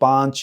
5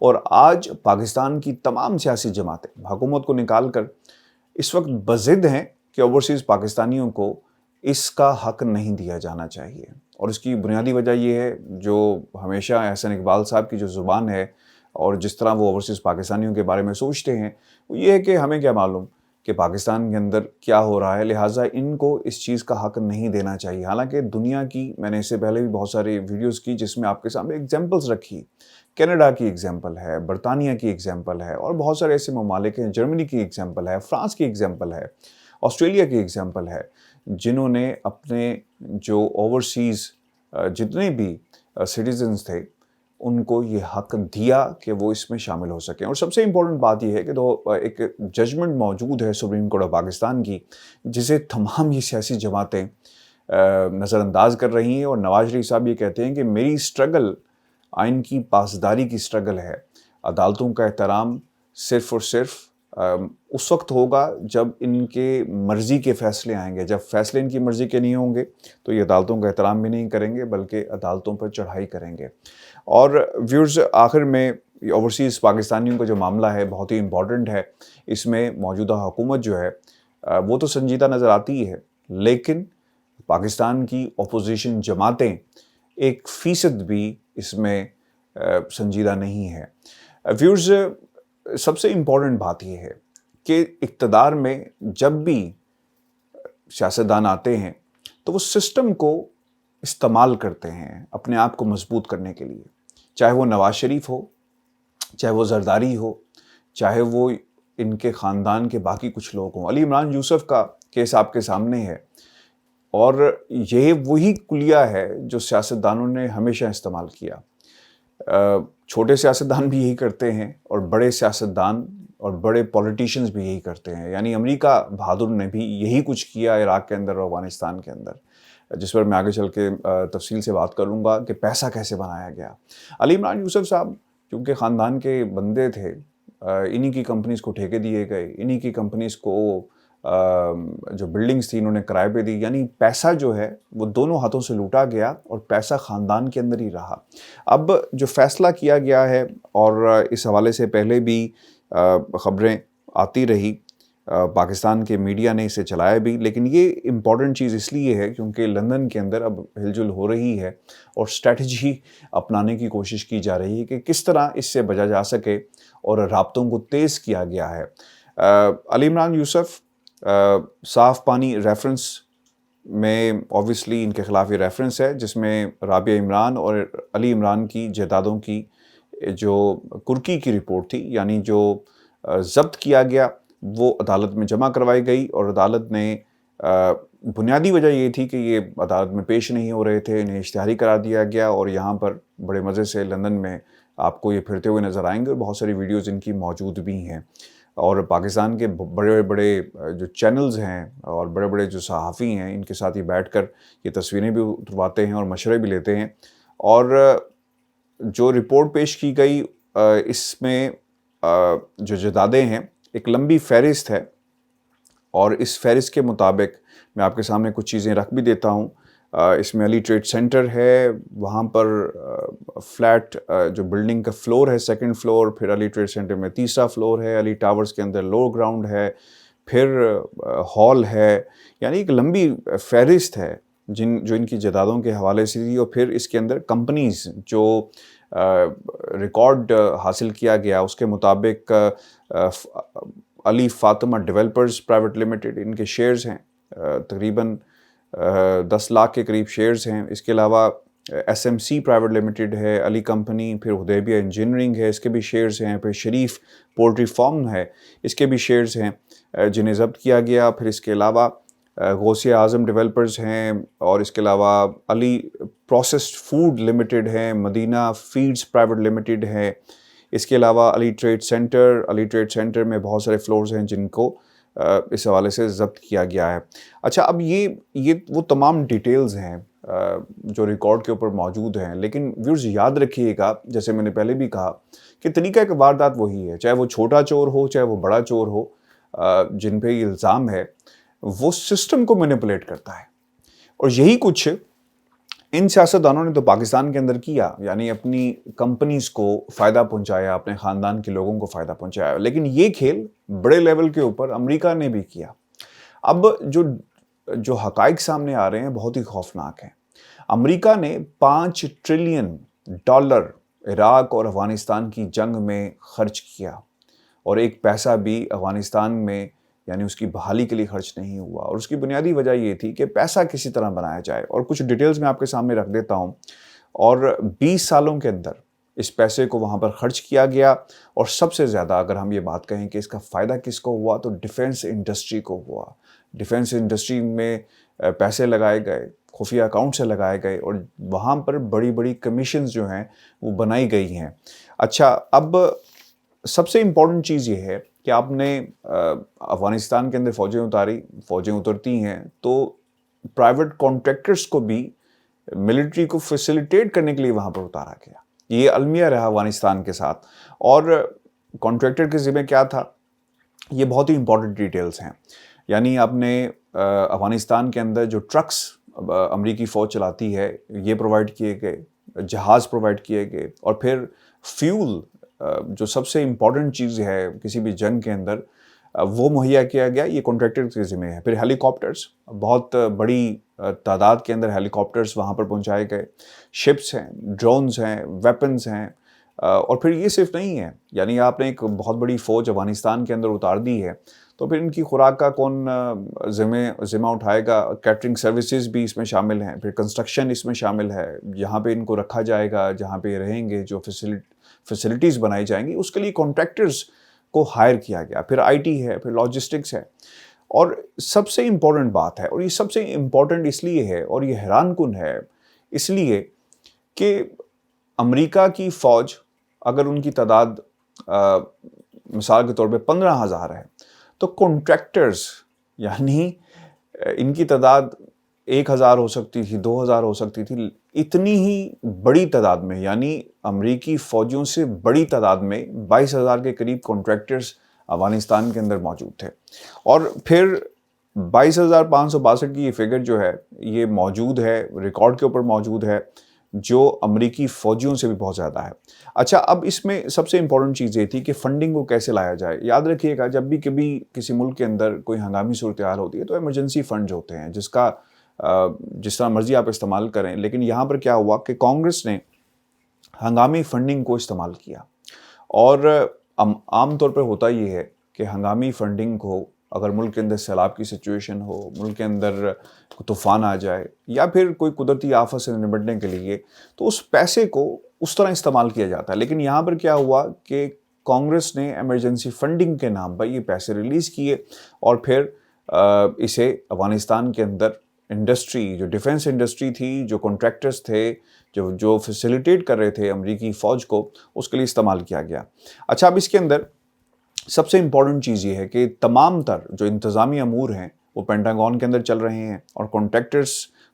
اور آج پاکستان کی تمام سیاسی جماعتیں حکومت کو نکال کر اس وقت بضد ہیں کہ اوورسیز پاکستانیوں کو اس کا حق نہیں دیا جانا چاہیے. اور اس کی بنیادی وجہ یہ ہے جو ہمیشہ احسن اقبال صاحب کی جو زبان ہے اور جس طرح وہ اوورسیز پاکستانیوں کے بارے میں سوچتے ہیں وہ یہ ہے کہ ہمیں کیا معلوم کہ پاکستان کے اندر کیا ہو رہا ہے، لہٰذا ان کو اس چیز کا حق نہیں دینا چاہیے. حالانکہ دنیا کی میں نے اس سے پہلے بھی بہت ساری ویڈیوز کی جس میں آپ کے سامنے ایگزامپلس رکھی. کینیڈا کی ایگزامپل ہے، برطانیہ کی ایگزامپل ہے اور بہت سارے ایسے ممالک ہیں، جرمنی کی ایگزامپل ہے، فرانس کی ایگزامپل ہے، آسٹریلیا کی ایگزامپل ہے، جنہوں نے اپنے جو اوورسیز جتنے بھی سٹیزنز تھے ان کو یہ حق دیا کہ وہ اس میں شامل ہو سکیں. اور سب سے امپورٹنٹ بات یہ ہے کہ ایک ججمنٹ موجود ہے سپریم کورٹ آف پاکستان کی جسے تمام یہ سیاسی جماعتیں نظر انداز کر رہی ہیں. اور نواز شریف صاحب یہ کہتے ہیں کہ میری سٹرگل آئین کی پاسداری کی سٹرگل ہے. عدالتوں کا احترام صرف اور صرف اس وقت ہوگا جب ان کے مرضی کے فیصلے آئیں گے. جب فیصلے ان کی مرضی کے نہیں ہوں گے تو یہ عدالتوں کا احترام بھی نہیں کریں گے بلکہ عدالتوں پر چڑھائی کریں گے. اور ویورز، آخر میں اوورسیز پاکستانیوں کا جو معاملہ ہے بہت ہی امپورٹنٹ ہے. اس میں موجودہ حکومت جو ہے وہ تو سنجیدہ نظر آتی ہے، لیکن پاکستان کی اپوزیشن جماعتیں 1% بھی اس میں سنجیدہ نہیں ہے. ویورز، سب سے امپورٹنٹ بات یہ ہے کہ اقتدار میں جب بھی سیاستدان آتے ہیں تو وہ سسٹم کو استعمال کرتے ہیں اپنے آپ کو مضبوط کرنے کے لیے. چاہے وہ نواز شریف ہو، چاہے وہ زرداری ہو، چاہے وہ ان کے خاندان کے باقی کچھ لوگ ہوں. علی عمران یوسف کا کیس آپ کے سامنے ہے اور یہ وہی کلیہ ہے جو سیاستدانوں نے ہمیشہ استعمال کیا. چھوٹے سیاستدان بھی یہی کرتے ہیں اور بڑے سیاستدان اور بڑے پولیٹیشینز بھی یہی کرتے ہیں. یعنی امریکہ بہادر نے بھی یہی کچھ کیا عراق کے اندر اور افغانستان کے اندر، جس پر میں آگے چل کے تفصیل سے بات کروں گا کہ پیسہ کیسے بنایا گیا. علی عمران یوسف صاحب کیونکہ خاندان کے بندے تھے، انہی کی کمپنیز کو ٹھیکے دیے گئے، انہی کی کمپنیز کو جو بلڈنگز تھی انہوں نے کرائے پہ دی. یعنی پیسہ جو ہے وہ دونوں ہاتھوں سے لوٹا گیا اور پیسہ خاندان کے اندر ہی رہا. اب جو فیصلہ کیا گیا ہے اور اس حوالے سے پہلے بھی خبریں آتی رہی، پاکستان کے میڈیا نے اسے چلایا بھی، لیکن یہ امپورٹنٹ چیز اس لیے ہے کیونکہ لندن کے اندر اب ہل جل ہو رہی ہے اور اسٹریٹجی اپنانے کی کوشش کی جا رہی ہے کہ کس طرح اس سے بچا جا سکے اور رابطوں کو تیز کیا گیا ہے. علی عمران یوسف صاف پانی ریفرنس میں اوبویسلی ان کے خلاف یہ ریفرنس ہے جس میں رابعہ عمران اور علی عمران کی جائیدادوں کی جو کرکی کی رپورٹ تھی، یعنی جو ضبط کیا گیا، وہ عدالت میں جمع کروائی گئی اور عدالت نے بنیادی وجہ یہ تھی کہ یہ عدالت میں پیش نہیں ہو رہے تھے، انہیں اشتہاری قرار دیا گیا. اور یہاں پر بڑے مزے سے لندن میں آپ کو یہ پھرتے ہوئے نظر آئیں گے اور بہت ساری ویڈیوز ان کی موجود بھی ہیں. اور پاکستان کے بڑے بڑے جو چینلز ہیں اور بڑے بڑے جو صحافی ہیں ان کے ساتھ ہی بیٹھ کر یہ تصویریں بھی اترواتے ہیں اور مشورے بھی لیتے ہیں. اور جو رپورٹ پیش کی گئی اس میں جو جائیدادیں ہیں ایک لمبی فہرست ہے اور اس فہرست کے مطابق میں آپ کے سامنے کچھ چیزیں رکھ بھی دیتا ہوں. اس میں علی ٹریڈ سینٹر ہے، وہاں پر فلیٹ جو بلڈنگ کا فلور ہے 2nd فلور، پھر علی ٹریڈ سینٹر میں 3را فلور ہے، علی ٹاورز کے اندر لوور گراؤنڈ ہے، پھر ہال ہے. یعنی ایک لمبی فہرست ہے جو ان کی جائیدادوں کے حوالے سے تھی. اور پھر اس کے اندر کمپنیز جو ریکارڈ حاصل کیا گیا اس کے مطابق علی فاطمہ ڈیولپرز پرائیویٹ لمیٹڈ، ان کے شیئرز ہیں تقریباً 10 لاکھ کے قریب شیئرز ہیں. اس کے علاوہ SMC پرائیویٹ لمیٹڈ ہے، علی کمپنی، پھر حدیبیہ انجینئرنگ ہے، اس کے بھی شیئرز ہیں، پھر شریف پولٹری فارم ہے، اس کے بھی شیئرز ہیں جنہیں ضبط کیا گیا. پھر اس کے علاوہ غوثیہ اعظم ڈیولپرز ہیں اور اس کے علاوہ علی پروسیسڈ فوڈ لمیٹڈ ہے، مدینہ فیڈز پرائیویٹ لمیٹڈ ہے. اس کے علاوہ علی ٹریڈ سینٹر میں بہت سارے فلورز ہیں جن کو اس حوالے سے ضبط کیا گیا ہے. اچھا، اب یہ وہ تمام ڈیٹیلز ہیں جو ریکارڈ کے اوپر موجود ہیں، لیکن ویورز یاد رکھیے گا جیسے میں نے پہلے بھی کہا کہ طریقہ کہ واردات وہی ہے، چاہے وہ چھوٹا چور ہو چاہے وہ بڑا چور ہو، جن پہ یہ الزام ہے وہ سسٹم کو مینیپولیٹ کرتا ہے. اور یہی کچھ ان سیاستدانوں نے تو پاکستان کے اندر کیا، یعنی اپنی کمپنیز کو فائدہ پہنچایا، اپنے خاندان کے لوگوں کو فائدہ پہنچایا، لیکن یہ کھیل بڑے لیول کے اوپر امریکہ نے بھی کیا۔ اب جو حقائق سامنے آ رہے ہیں بہت ہی خوفناک ہیں۔ امریکہ نے $5 ٹریلین عراق اور افغانستان کی جنگ میں خرچ کیا، اور ایک پیسہ بھی افغانستان میں یعنی اس کی بحالی کے لیے خرچ نہیں ہوا، اور اس کی بنیادی وجہ یہ تھی کہ پیسہ کسی طرح بنایا جائے، اور کچھ ڈیٹیلز میں آپ کے سامنے رکھ دیتا ہوں۔ اور 20 سالوں کے اندر اس پیسے کو وہاں پر خرچ کیا گیا، اور سب سے زیادہ اگر ہم یہ بات کہیں کہ اس کا فائدہ کس کو ہوا تو ڈیفنس انڈسٹری کو ہوا۔ ڈیفنس انڈسٹری میں پیسے لگائے گئے، خفیہ اکاؤنٹ سے لگائے گئے، اور وہاں پر بڑی بڑی کمیشنز جو ہیں وہ بنائی گئی ہیں۔ اچھا، اب سب سے امپورٹنٹ چیز یہ ہے کہ آپ نے افغانستان کے اندر فوجیں اترتی ہیں تو پرائیویٹ کانٹریکٹرز کو بھی ملٹری کو فیسیلیٹیٹ کرنے کے لیے وہاں پر اتارا گیا۔ یہ المیہ رہا افغانستان کے ساتھ۔ اور کانٹریکٹر کے ذمہ کیا تھا؟ یہ بہت ہی امپورٹنٹ ڈیٹیلز ہیں۔ یعنی آپ نے افغانستان کے اندر جو ٹرکس امریکی فوج چلاتی ہے یہ پرووائڈ کیے گئے، جہاز پرووائڈ کیے گئے، اور پھر فیول جو سب سے امپورٹنٹ چیز ہے کسی بھی جنگ کے اندر وہ مہیا کیا گیا، یہ کانٹریکٹر کے ذمہ ہے۔ پھر ہیلی کاپٹرز، بہت بڑی تعداد کے اندر ہیلی کاپٹرز وہاں پر پہنچائے گئے، شپس ہیں، ڈرونز ہیں، ویپنز ہیں، اور پھر یہ صرف نہیں ہے، یعنی آپ نے ایک بہت بڑی فوج افغانستان کے اندر اتار دی ہے تو پھر ان کی خوراک کا کون ذمہ اٹھائے گا؟ کیٹرنگ سروسز بھی اس میں شامل ہیں، پھر کنسٹرکشن اس میں شامل ہے، جہاں پہ ان کو رکھا جائے گا، جہاں پہ یہ رہیں گے، جو فیسلٹیز بنائی جائیں گی، اس کے لیے کانٹریکٹرز کو ہائر کیا گیا۔ پھر آئی ٹی ہے، پھر لاجسٹکس ہے، اور سب سے امپورٹنٹ بات ہے، اور یہ سب سے امپورٹنٹ اس لیے ہے اور یہ حیران کن ہے اس لیے کہ امریکہ کی فوج اگر ان کی تعداد مثال کے طور پہ 15,000 ہے تو کانٹریکٹرز یعنی ان کی تعداد 1,000 ہو سکتی تھی، 2,000 ہو سکتی تھی، اتنی ہی بڑی تعداد میں، یعنی امریکی فوجیوں سے بڑی تعداد میں 22,000 کے قریب کانٹریکٹرز افغانستان کے اندر موجود تھے۔ اور پھر 22,562 کی یہ فگر جو ہے یہ موجود ہے، ریکارڈ کے اوپر موجود ہے، جو امریکی فوجیوں سے بھی بہت زیادہ ہے۔ اچھا، اب اس میں سب سے امپورٹنٹ چیز یہ تھی کہ فنڈنگ کو کیسے لایا جائے۔ یاد رکھیے گا، جب بھی کبھی کسی ملک کے اندر کوئی ہنگامی صورتحال ہوتی ہے تو ایمرجنسی فنڈز ہوتے ہیں جس کا جس طرح مرضی آپ استعمال کریں، لیکن یہاں پر کیا ہوا کہ کانگریس نے ہنگامی فنڈنگ کو استعمال کیا۔ اور عام طور پر ہوتا یہ ہے کہ ہنگامی فنڈنگ کو اگر ملک کے اندر سیلاب کی سچویشن ہو، ملک کے اندر طوفان آ جائے، یا پھر کوئی قدرتی آفت سے نمٹنے کے لیے، تو اس پیسے کو اس طرح استعمال کیا جاتا ہے۔ لیکن یہاں پر کیا ہوا کہ کانگریس نے ایمرجنسی فنڈنگ کے نام پر یہ پیسے ریلیز کیے، اور پھر اسے افغانستان کے اندر انڈسٹری، جو ڈیفنس انڈسٹری تھی، جو کانٹریکٹرز تھے، جو فیسیلیٹیٹ کر رہے تھے امریکی فوج کو، اس کے لیے استعمال کیا گیا۔ اچھا، اب اس کے اندر سب سے امپورٹنٹ چیز یہ ہے کہ تمام تر جو انتظامی امور ہیں وہ پینٹاگون کے اندر چل رہے ہیں، اور کانٹریکٹرز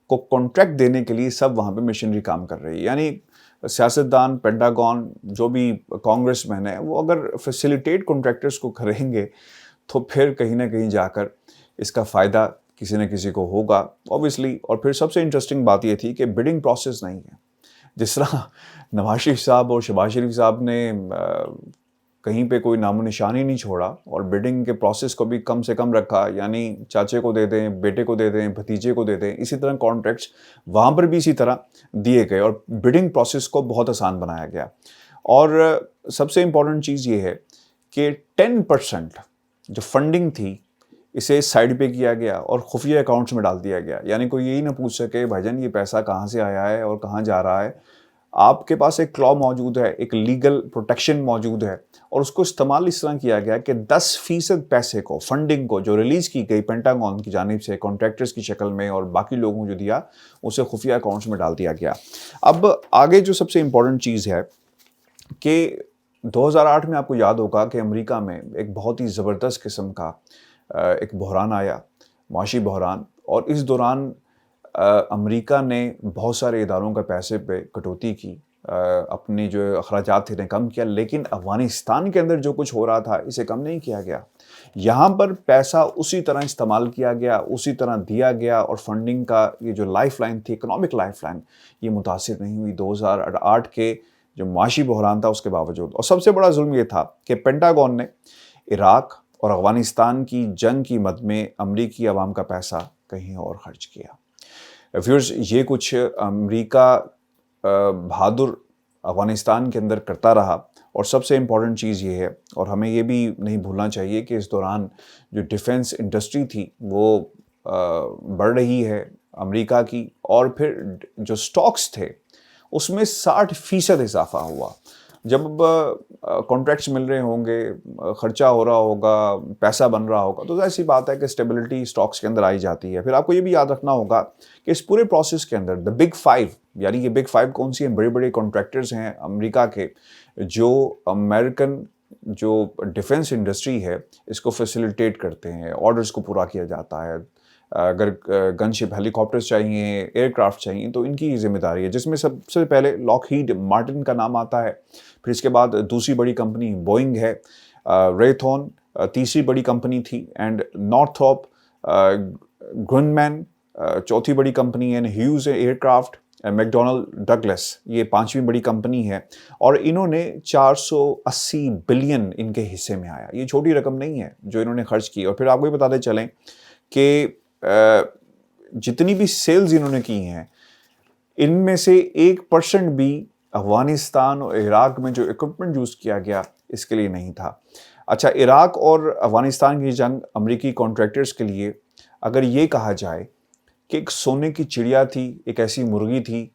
کو کانٹریکٹ دینے کے لیے سب وہاں پہ مشنری کام کر رہی ہے۔ یعنی سیاستدان، پینٹاگون، جو بھی کانگریس مین ہے، وہ اگر فیسیلیٹیٹ کانٹریکٹرز کو کریں گے تو پھر کہیں نہ کہیں جا کر اس کا فائدہ کسی نہ کسی کو ہوگا اوبیسلی۔ اور پھر سب سے انٹرسٹنگ بات یہ تھی کہ بڈنگ پروسیس نہیں ہے۔ جس طرح نواز شریف صاحب اور شہباز شریف صاحب نے کہیں پہ کوئی نام و نشان ہی نہیں چھوڑا، اور بڈنگ کے پروسیس کو بھی کم سے کم رکھا، یعنی چاچے کو دے دیں، بیٹے کو دے دیں، بھتیجے کو دے دیں، اسی طرح کانٹریکٹس وہاں پر بھی اسی طرح دیے گئے، اور بڈنگ پروسیس کو بہت آسان بنایا گیا۔ اور سب سے امپورٹنٹ چیز یہ ہے کہ 10% جو فنڈنگ تھی اسے سائڈ پہ کیا گیا اور خفیہ اکاؤنٹس میں ڈال دیا گیا۔ یعنی کوئی یہی نہ پوچھ سکے بھائی جان یہ پیسہ کہاں سے آیا ہے اور کہاں جا رہا ہے۔ آپ کے پاس ایک کلا موجود ہے، ایک لیگل پروٹیکشن موجود ہے، اور اس کو استعمال اس طرح کیا گیا کہ 10% پیسے کو، فنڈنگ کو جو ریلیز کی گئی پینٹاگون کی جانب سے کانٹریکٹرز کی شکل میں اور باقی لوگوں کو جو دیا، اسے خفیہ اکاؤنٹس میں ڈال دیا گیا۔ اب آگے جو سب سے امپورٹنٹ چیز ہے کہ 2008 میں آپ کو یاد ہوگا کہ امریکہ میں ایک بہت ہی زبردست قسم کا ایک بحران آیا، معاشی بحران، اور اس دوران امریکہ نے بہت سارے اداروں کا پیسے پہ کٹوتی کی، اپنی جو اخراجات تھے انہیں کم کیا، لیکن افغانستان کے اندر جو کچھ ہو رہا تھا اسے کم نہیں کیا گیا. یہاں پر پیسہ اسی طرح استعمال کیا گیا، اسی طرح دیا گیا، اور فنڈنگ کا یہ جو لائف لائن تھی، اکنامک لائف لائن، یہ متاثر نہیں ہوئی 2008 کے جو معاشی بحران تھا اس کے باوجود. اور سب سے بڑا ظلم یہ تھا کہ پینٹاگون نے عراق اور افغانستان کی جنگ کی مد میں امریکی عوام کا پیسہ کہیں اور خرچ کیا. ویورز، یہ کچھ امریکہ بہادر افغانستان کے اندر کرتا رہا. اور سب سے امپورٹنٹ چیز یہ ہے، اور ہمیں یہ بھی نہیں بھولنا چاہیے کہ اس دوران جو ڈیفنس انڈسٹری تھی وہ بڑھ رہی ہے امریکہ کی، اور پھر جو سٹاکس تھے اس میں 60% اضافہ ہوا. جب کانٹریکٹس مل رہے ہوں گے، خرچہ ہو رہا ہوگا، پیسہ بن رہا ہوگا، تو ظاہر سی بات ہے کہ اسٹیبلٹی سٹاکس کے اندر آئی جاتی ہے. پھر آپ کو یہ بھی یاد رکھنا ہوگا کہ اس پورے پروسیس کے اندر the big five، یعنی یہ big five کون سی ہیں؟ بڑے بڑے کانٹریکٹرز ہیں امریکہ کے، جو امریکن جو ڈیفنس انڈسٹری ہے اس کو فیسیلیٹیٹ کرتے ہیں، آرڈرز کو پورا کیا جاتا ہے. اگر گن شپ ہیلی کاپٹرز چاہیے، ایئر کرافٹ چاہیے، تو ان کی ذمہ داری ہے، جس میں سب سے پہلے لاک ہیڈ مارٹن کا نام آتا ہے. پھر اس کے بعد دوسری بڑی کمپنی بوئنگ ہے، ریتھون تیسری بڑی کمپنی تھی، اینڈ نارتھروپ گرنمین چوتھی بڑی ہے، ہیوز ایئر کرافٹ، میکڈونلڈ ڈگلس یہ پانچویں بڑی کمپنی ہے. اور انہوں نے 480 بلین ان کے حصے میں آیا. یہ چھوٹی رقم نہیں ہے جو انہوں نے خرچ کی. اور پھر آپ کو یہ بتاتے چلیں کہ جتنی بھی سیلز انہوں نے کی ہیں ان میں سے 1% بھی افغانستان اور عراق میں جو اکوپمنٹ یوز کیا گیا اس کے لیے نہیں تھا. اچھا، عراق اور افغانستان کی جنگ امریکی کانٹریکٹرز کے لیے اگر یہ کہا جائے کہ ایک سونے کی چڑیا تھی، ایک ایسی مرغی تھی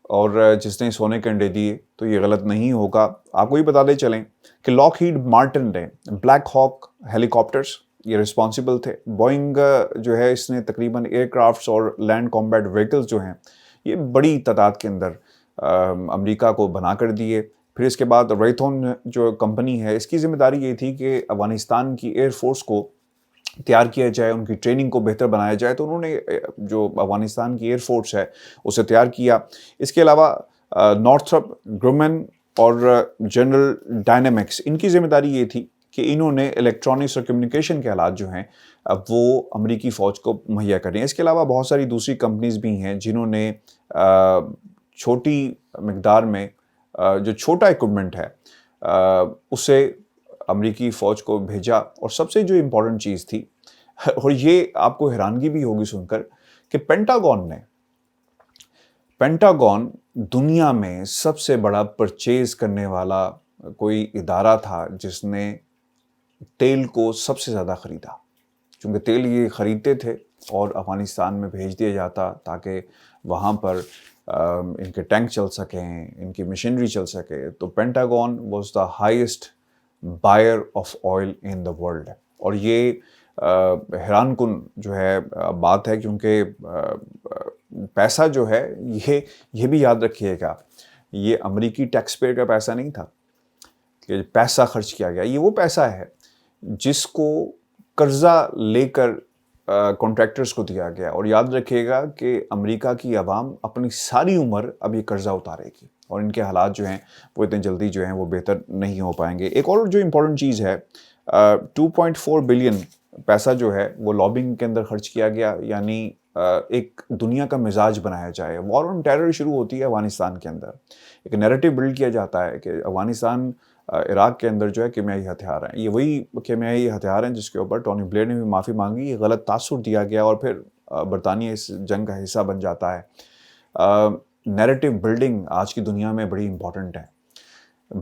اور جس نے سونے کے انڈے دیے، تو یہ غلط نہیں ہوگا. آپ کو یہ بتاتے چلیں کہ لاک ہیڈ مارٹن نے بلیک ہاک ہیلی کاپٹرز یہ رسپانسبل تھے. بوئنگ جو ہے اس نے تقریباً ایئر کرافٹس اور لینڈ کامبیٹ وہیکلز جو ہیں یہ بڑی تعداد کے اندر امریکہ کو بنا کر دیے. پھر اس کے بعد ریتھون جو کمپنی ہے اس کی ذمہ داری یہ تھی کہ افغانستان کی ایئر فورس کو تیار کیا جائے، ان کی ٹریننگ کو بہتر بنایا جائے. تو انہوں نے جو افغانستان کی ایئر فورس ہے اسے تیار کیا. اس کے علاوہ نارتھروپ گرومن اور جنرل ڈائنامکس، ان کی ذمہ داری یہ تھی کہ انہوں نے الیکٹرانکس اور کمیونیکیشن کے آلات جو ہیں وہ امریکی فوج کو مہیا کریں. اس کے علاوہ بہت ساری دوسری کمپنیز بھی ہیں جنہوں نے چھوٹی مقدار میں جو چھوٹا اکوپمنٹ ہے اسے امریکی فوج کو بھیجا. اور سب سے جو امپورٹنٹ چیز تھی، اور یہ آپ کو حیرانگی بھی ہوگی سن کر، کہ پینٹاگون دنیا میں سب سے بڑا پرچیز کرنے والا کوئی ادارہ تھا جس نے تیل کو سب سے زیادہ خریدا. چونکہ تیل یہ خریدتے تھے اور افغانستان میں بھیج دیا جاتا تاکہ وہاں پر ان کے ٹینک چل سکیں، ان کی مشینری چل سکے. تو Pentagon was the highest buyer of oil in the world. اور یہ حیران کن جو ہے بات ہے، کیونکہ پیسہ جو ہے یہ بھی یاد رکھیے گا، یہ امریکی ٹیکس پیئر کا پیسہ نہیں تھا کہ پیسہ خرچ کیا گیا. یہ وہ پیسہ ہے جس کو قرضہ لے کر کانٹریکٹرز کو دیا گیا. اور یاد رکھیے گا کہ امریکہ کی عوام اپنی ساری عمر اب یہ قرضہ اتارے گی، اور ان کے حالات جو ہیں وہ اتنے جلدی جو ہیں وہ بہتر نہیں ہو پائیں گے. ایک اور جو امپورٹنٹ چیز ہے، 2.4 بلین پیسہ جو ہے وہ لابنگ کے اندر خرچ کیا گیا، یعنی ایک دنیا کا مزاج بنایا جائے. وار آن ٹیرر شروع ہوتی ہے افغانستان کے اندر، ایک نیریٹو بلڈ کیا جاتا ہے کہ افغانستان عراق کے اندر جو ہے کیمیائی ہتھیار ہیں. یہ وہی کیمیائی ہتھیار ہیں جس کے اوپر ٹونی بلیئر نے بھی معافی مانگی. یہ غلط تاثر دیا گیا اور پھر برطانیہ اس جنگ کا حصہ بن جاتا ہے. نیریٹو بلڈنگ آج کی دنیا میں بڑی امپورٹنٹ ہے.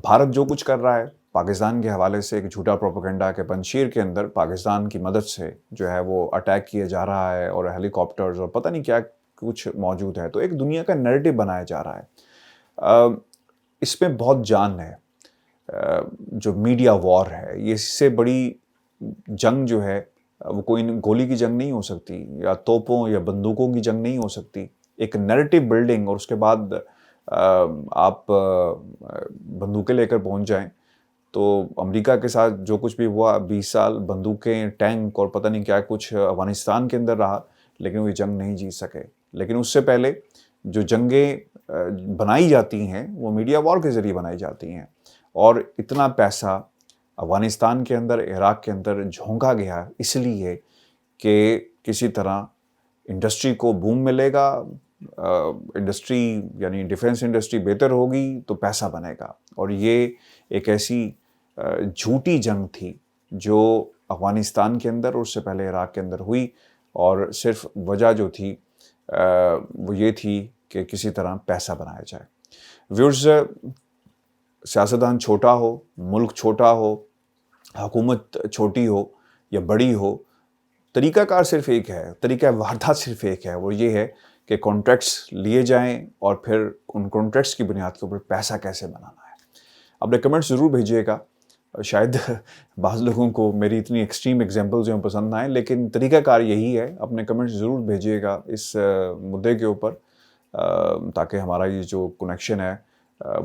بھارت جو کچھ کر رہا ہے پاکستان کے حوالے سے، ایک جھوٹا پروپیگنڈا کہ پنجشیر کے اندر پاکستان کی مدد سے جو ہے وہ اٹیک کیا جا رہا ہے اور ہیلی کاپٹرز اور پتہ نہیں کیا کچھ موجود ہے. تو ایک دنیا کا نیریٹو بنایا جا رہا ہے. اس میں بہت جان ہے. جو میڈیا وار ہے، یہ اس سے بڑی جنگ جو ہے وہ کوئی گولی کی جنگ نہیں ہو سکتی، یا توپوں یا بندوقوں کی جنگ نہیں ہو سکتی. ایک نیریٹو بلڈنگ، اور اس کے بعد آپ بندوقیں لے کر پہنچ جائیں. تو امریکہ کے ساتھ جو کچھ بھی ہوا، 20 سال بندوقیں، ٹینک اور پتہ نہیں کیا کچھ افغانستان کے اندر رہا، لیکن وہ جنگ نہیں جیت سکے. لیکن اس سے پہلے جو جنگیں بنائی جاتی ہیں وہ میڈیا وار کے ذریعے بنائی جاتی ہیں، اور اتنا پیسہ افغانستان کے اندر، عراق کے اندر جھونکا گیا اس لیے کہ کسی طرح انڈسٹری کو بوم ملے گا، انڈسٹری یعنی ڈیفنس انڈسٹری بہتر ہوگی تو پیسہ بنے گا. اور یہ ایک ایسی جھوٹی جنگ تھی جو افغانستان کے اندر اور اس سے پہلے عراق کے اندر ہوئی، اور صرف وجہ جو تھی وہ یہ تھی کہ کسی طرح پیسہ بنایا جائے. ویورز، سیاستدان چھوٹا ہو، ملک چھوٹا ہو، حکومت چھوٹی ہو یا بڑی ہو، طریقہ کار صرف ایک ہے، طریقہ واردات صرف ایک ہے، وہ یہ ہے کہ کانٹریکٹس لیے جائیں اور پھر ان کانٹریکٹس کی بنیاد کے اوپر پیسہ کیسے بنانا ہے. اپنے کمنٹس ضرور بھیجیے گا. شاید بعض لوگوں کو میری اتنی ایکسٹریم ایگزامپلز جو ہیں پسند نہ آئیں، لیکن طریقہ کار یہی ہے. اپنے کمنٹس ضرور بھیجیے گا اس مدعے کے اوپر، تاکہ ہمارا یہ جو کنیکشن ہے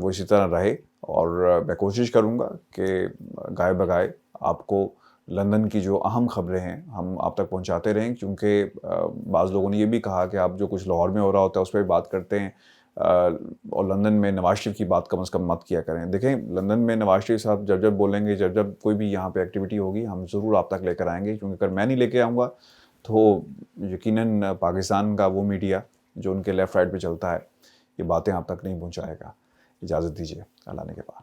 وہ اسی طرح رہے. اور میں کوشش کروں گا کہ گائے بگائے آپ کو لندن کی جو اہم خبریں ہیں ہم آپ تک پہنچاتے رہیں، کیونکہ بعض لوگوں نے یہ بھی کہا کہ آپ جو کچھ لاہور میں ہو رہا ہوتا ہے اس پہ بھی بات کرتے ہیں، اور لندن میں نواز شریف کی بات کم از کم مت کیا کریں. دیکھیں، لندن میں نواز شریف صاحب جب بولیں گے، جب کوئی بھی یہاں پہ ایکٹیویٹی ہوگی، ہم ضرور آپ تک لے کر آئیں گے، کیونکہ اگر میں نہیں لے کے آؤں گا تو یقیناً پاکستان کا وہ میڈیا جو ان کے لیفٹ رائٹ پہ چلتا ہے یہ باتیں آپ تک نہیں پہنچائے گا. اجازت دیجیے، اللہ نے کے بعد.